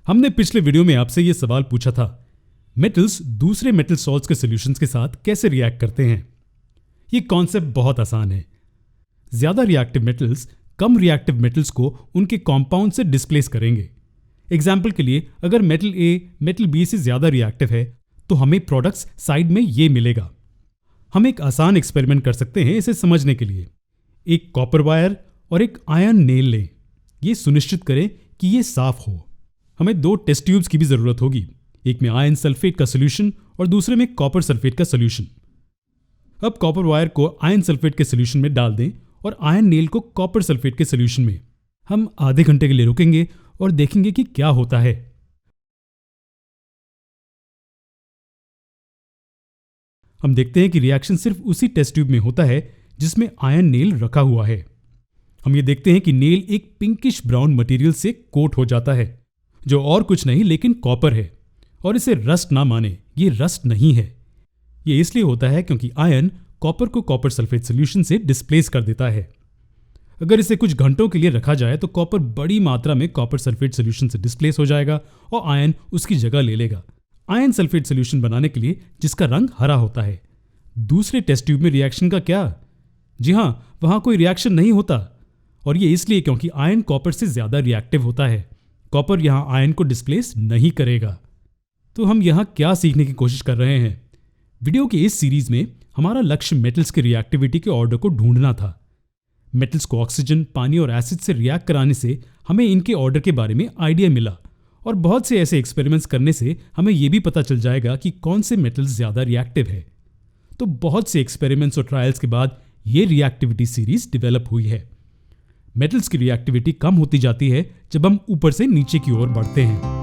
हमने पिछले वीडियो में आपसे यह सवाल पूछा था, मेटल्स दूसरे मेटल सॉल्ट्स के सॉल्यूशंस के साथ कैसे रिएक्ट करते हैं। यह कॉन्सेप्ट बहुत आसान है। ज्यादा रिएक्टिव मेटल्स कम रिएक्टिव मेटल्स को उनके कंपाउंड से डिस्प्लेस करेंगे। एग्जाम्पल के लिए, अगर मेटल ए मेटल बी से ज्यादा रिएक्टिव है तो हमें प्रोडक्ट्स साइड में ये मिलेगा। हम एक आसान एक्सपेरिमेंट कर सकते हैं इसे समझने के लिए। एक कॉपर वायर और एक आयरन नेल लें। ये सुनिश्चित करें कि ये साफ हो। हमें 2 टेस्ट ट्यूब्स की भी जरूरत होगी, एक में आयरन सल्फेट का सोल्यूशन और दूसरे में कॉपर सल्फेट का सोल्यूशन। अब कॉपर वायर को आयरन सल्फेट के सोल्यूशन में डाल दें और आयरन नेल को कॉपर सल्फेट के सोल्यूशन में। हम आधे घंटे के लिए रुकेंगे और देखेंगे कि क्या होता है। हम देखते हैं कि रिएक्शन सिर्फ उसी टेस्ट ट्यूब में होता है जिसमें आयरन नेल रखा हुआ है। हम ये देखते हैं कि नेल एक पिंकिश ब्राउन मटेरियल से कोट हो जाता है, जो और कुछ नहीं लेकिन कॉपर है। और इसे रस्ट ना माने, ये रस्ट नहीं है। ये इसलिए होता है क्योंकि आयरन कॉपर को कॉपर सल्फेट सोल्यूशन से डिस्प्लेस कर देता है। अगर इसे कुछ घंटों के लिए रखा जाए तो कॉपर बड़ी मात्रा में कॉपर सल्फेट सोल्यूशन से डिस्प्लेस हो जाएगा और आयरन उसकी जगह ले लेगा, आयरन सल्फेट सोल्यूशन बनाने के लिए जिसका रंग हरा होता है। दूसरे टेस्ट ट्यूब में रिएक्शन का क्या? जी हां, वहां कोई रिएक्शन नहीं होता। और ये इसलिए क्योंकि आयरन कॉपर से ज्यादा रिएक्टिव होता है। कॉपर यहां आयरन को डिस्प्लेस नहीं करेगा। तो हम यहां क्या सीखने की कोशिश कर रहे हैं? वीडियो की इस सीरीज में हमारा लक्ष्य मेटल्स की रिएक्टिविटी के ऑर्डर को ढूंढना था। मेटल्स को ऑक्सीजन, पानी और एसिड से रिएक्ट कराने से हमें इनके ऑर्डर के बारे में आइडिया मिला। और बहुत से ऐसे एक्सपेरिमेंट्स करने से हमें यह भी पता चल जाएगा कि कौन से मेटल्स ज्यादा रिएक्टिव है। तो बहुत से एक्सपेरिमेंट्स और ट्रायल्स के बाद ये रिएक्टिविटी सीरीज डेवलप हुई है। मेटल्स की रिएक्टिविटी कम होती जाती है जब हम ऊपर से नीचे की ओर बढ़ते हैं।